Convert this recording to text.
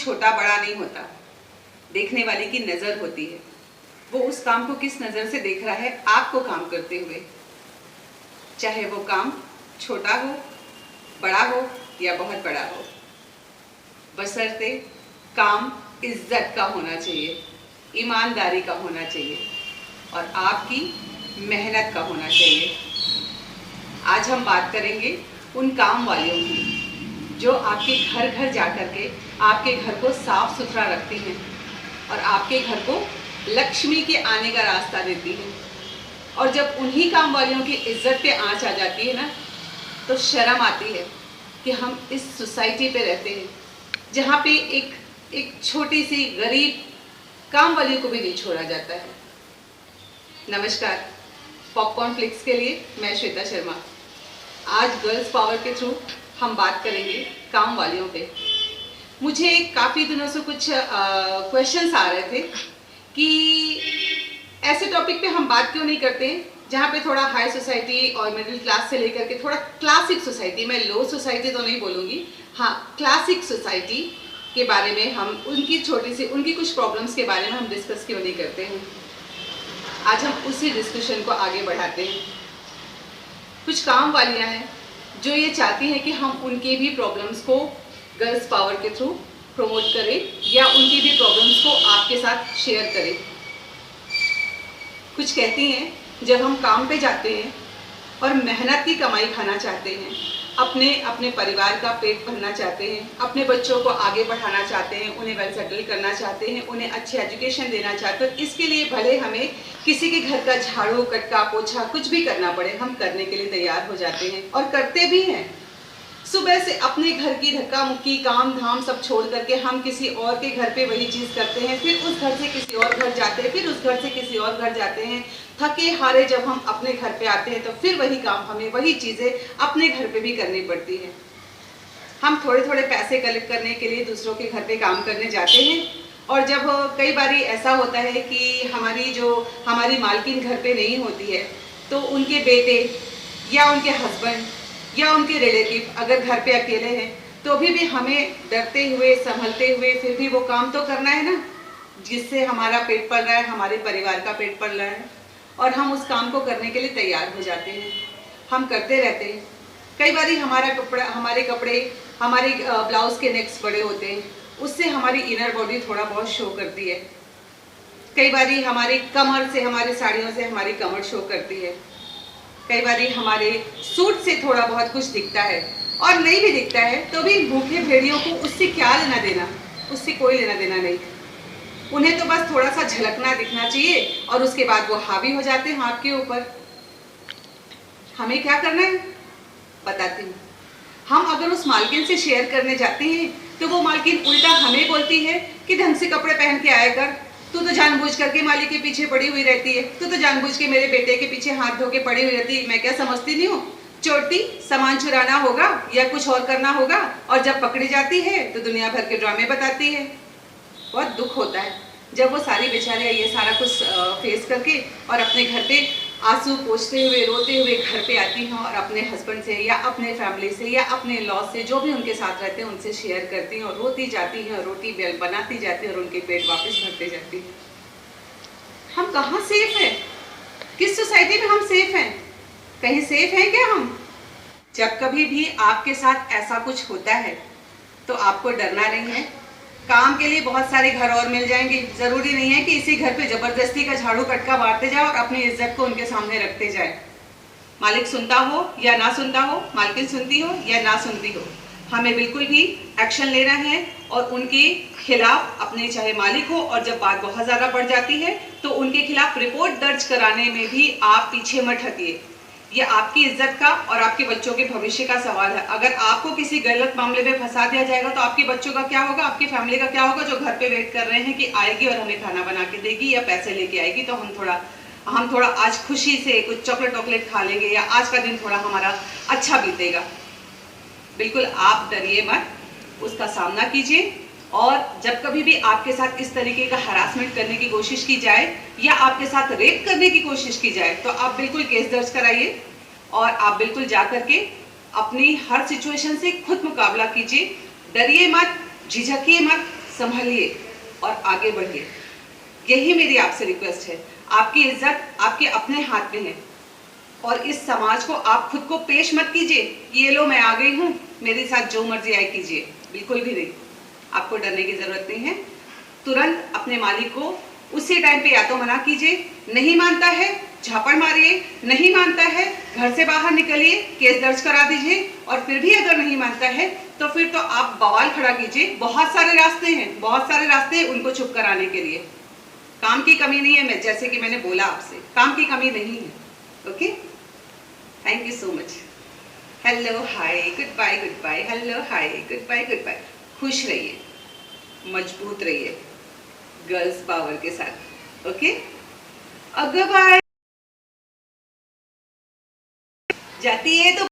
छोटा बड़ा नहीं होता, देखने वाले की नज़र होती है। वो उस काम को किस नज़र से देख रहा है आपको काम करते हुए, चाहे वो काम छोटा हो, बड़ा हो या बहुत बड़ा हो, बशर्ते काम इज्जत का होना चाहिए, ईमानदारी का होना चाहिए और आपकी मेहनत का होना चाहिए। आज हम बात करेंगे उन काम वालियों की जो आपके घर घर जा कर के आपके घर को साफ सुथरा रखती हैं और आपके घर को लक्ष्मी के आने का रास्ता देती हैं। और जब उन्हीं काम वालियों की इज्जत पे आंच आ जाती है ना, तो शर्म आती है कि हम इस सोसाइटी पे रहते हैं जहाँ पे एक छोटी सी गरीब काम वाली को भी नहीं छोड़ा जाता है। नमस्कार, पॉपकॉर्न फ्लिक्स के लिए मैं श्वेता शर्मा। आज गर्ल्स पावर के थ्रू हम बात करेंगे काम वालियों पे। मुझे काफ़ी दिनों से कुछ क्वेश्चंस आ रहे थे कि ऐसे टॉपिक पे हम बात क्यों नहीं करते जहाँ पे थोड़ा हाई सोसाइटी और मिडिल क्लास से लेकर के थोड़ा क्लासिक सोसाइटी, मैं लो सोसाइटी तो नहीं बोलूँगी, हाँ क्लासिक सोसाइटी के बारे में हम उनकी कुछ प्रॉब्लम्स के बारे में हम डिस्कस क्यों नहीं करते हैं। आज हम उसी डिस्कशन को आगे बढ़ाते हैं। कुछ काम वालियाँ हैं जो ये चाहती हैं कि हम उनके भी प्रॉब्लम्स को गर्ल्स पावर के थ्रू प्रमोट करें या उनकी भी प्रॉब्लम्स को आपके साथ शेयर करें। कुछ कहती हैं जब हम काम पे जाते हैं और मेहनत की कमाई खाना चाहते हैं, अपने परिवार का पेट भरना चाहते हैं, अपने बच्चों को आगे बढ़ाना चाहते हैं, उन्हें वेल सेटल करना चाहते हैं, उन्हें अच्छी एजुकेशन देना चाहते हैं, इसके लिए भले हमें किसी के घर का झाड़ू कटका पोछा कुछ भी करना पड़े, हम करने के लिए तैयार हो जाते हैं और करते भी हैं। सुबह से अपने घर की धक्का मुक्की काम धाम सब छोड़ करके हम किसी और के घर पे वही चीज़ करते हैं, फिर उस घर से किसी और घर जाते हैं, फिर उस घर से किसी और घर जाते हैं। थके हारे जब हम अपने घर पे आते हैं तो फिर वही काम हमें वही चीज़ें अपने घर पे भी करनी पड़ती हैं। हम थोड़े थोड़े पैसे कलेक्ट करने के लिए दूसरों के घर पे काम करने जाते हैं और जब कई बारी ऐसा होता है कि हमारी मालकिन घर पे नहीं होती है तो उनके बेटे या उनके हस्बैंड या उनके रिलेटिव अगर घर पे अकेले हैं तो भी हमें डरते हुए संभलते हुए फिर भी वो काम तो करना है ना, जिससे हमारा पेट पल रहा है, हमारे परिवार का पेट पल रहा है और हम उस काम को करने के लिए तैयार हो जाते हैं। हम करते रहते हैं। कई बारी हमारे कपड़े हमारे ब्लाउज के नेक्स बड़े होते हैं, उससे हमारी इनर बॉडी थोड़ा बहुत शो करती है। कई बारी हमारी कमर से, हमारी साड़ियों से हमारी कमर शो करती है। कई बारी हमारे सूट से थोड़ा बहुत कुछ दिखता है और नहीं भी दिखता है तो भी भूखे भेड़ियों को उससे क्या लेना देना, उससे कोई लेना देना नहीं। उन्हें तो बस थोड़ा सा झलकना दिखना चाहिए और उसके बाद वो हावी हो जाते हैं आपके ऊपर। हमें क्या करना है बताती हूँ। हम अगर उस मालकिन से शेयर करने जाते हैं तो वो मालकिन उल्टा हमें बोलती है कि ढंग से कपड़े पहन के आया कर, तू तो जानबूझ करके मालिक के पीछे पड़ी हुई रहती है, तू तो जानबूझ के मेरे बेटे के पीछे हाथ धो के पड़ी हुई रहती है। मैं क्या समझती नहीं हूँ, चोटी सामान चुराना होगा या कुछ और करना होगा और जब पकड़ी जाती है तो दुनिया भर के ड्रामे बताती है। बहुत दुख होता है जब वो सारी बेचारे ये सारा कुछ फेस करके और अपने घर पे आंसू पोंछते हुए रोते हुए घर पे आती हैं और अपने हस्बैंड से या अपने फैमिली से या अपने लॉस से जो भी उनके साथ रहते हैं उनसे शेयर करती हैं और रोती जाती हैं और रोटी बनाती जाती हैं और उनके पेट वापस भरते जाती हैं। हम कहाँ सेफ हैं? किस सोसाइटी में हम सेफ हैं? कहीं सेफ हैं क्या हम? जब कभी भी आपके साथ ऐसा कुछ होता है तो आपको डरना नहीं है। काम के लिए बहुत सारे घर और मिल जाएंगे, जरूरी नहीं है कि इसी घर पे जबरदस्ती का झाड़ू कटका मारते जाओ और अपनी इज्जत को उनके सामने रखते जाए। मालिक सुनता हो या ना सुनता हो, मालकिन सुनती हो या ना सुनती हो, हमें बिल्कुल भी एक्शन लेना है और उनके खिलाफ, अपने चाहे मालिक हो और जब बात बहुत ज़्यादा बढ़ जाती है तो उनके खिलाफ रिपोर्ट दर्ज कराने में भी आप पीछे मत हटिए। ये आपकी इज्जत का और आपके बच्चों के भविष्य का सवाल है। अगर आपको किसी गलत मामले में फंसा दिया जाएगा तो आपके बच्चों का क्या होगा, आपकी फैमिली का क्या होगा जो घर पे वेट कर रहे हैं कि आएगी और हमें खाना बना के देगी या पैसे लेके आएगी तो हम थोड़ा आज खुशी से कुछ चॉकलेट खा लेंगे या आज का दिन थोड़ा हमारा अच्छा बीतेगा। बिल्कुल आप डरिए मत, उसका सामना कीजिए और जब कभी भी आपके साथ इस तरीके का हरासमेंट करने की कोशिश की जाए या आपके साथ रेप करने की कोशिश की जाए तो आप बिल्कुल केस दर्ज कराइए और आप बिल्कुल जा करके अपनी हर सिचुएशन से खुद मुकाबला कीजिए। डरिए मत, झिझकिए मत, संभलिए और आगे बढ़िए। यही मेरी आपसे रिक्वेस्ट है। आपकी इज्जत आपके अपने हाथ में है और इस समाज को आप खुद को पेश मत कीजिए, ये लो मैं आ गई हूँ, मेरे साथ जो मर्जी आए कीजिए। बिल्कुल भी नहीं, आपको डरने की जरूरत नहीं है। तुरंत अपने मालिक को उसी टाइम पे या तो मना कीजिए, नहीं मानता है झापड़ मारिए, नहीं मानता है घर से बाहर निकलिए, केस दर्ज करा दीजिए, और फिर भी अगर नहीं मानता है तो फिर तो आप बवाल खड़ा कीजिए। बहुत सारे रास्ते हैं, बहुत सारे रास्ते हैं उनको चुप कराने के लिए। काम की कमी नहीं है, मैं जैसे कि मैंने बोला आपसे, काम की कमी नहीं है। Okay, thank you so much. Hello hi good bye, hello hi good bye. खुश रहिए, मजबूत रहिए गर्ल्स पावर के साथ। ओके, अगर बाय जाती है तो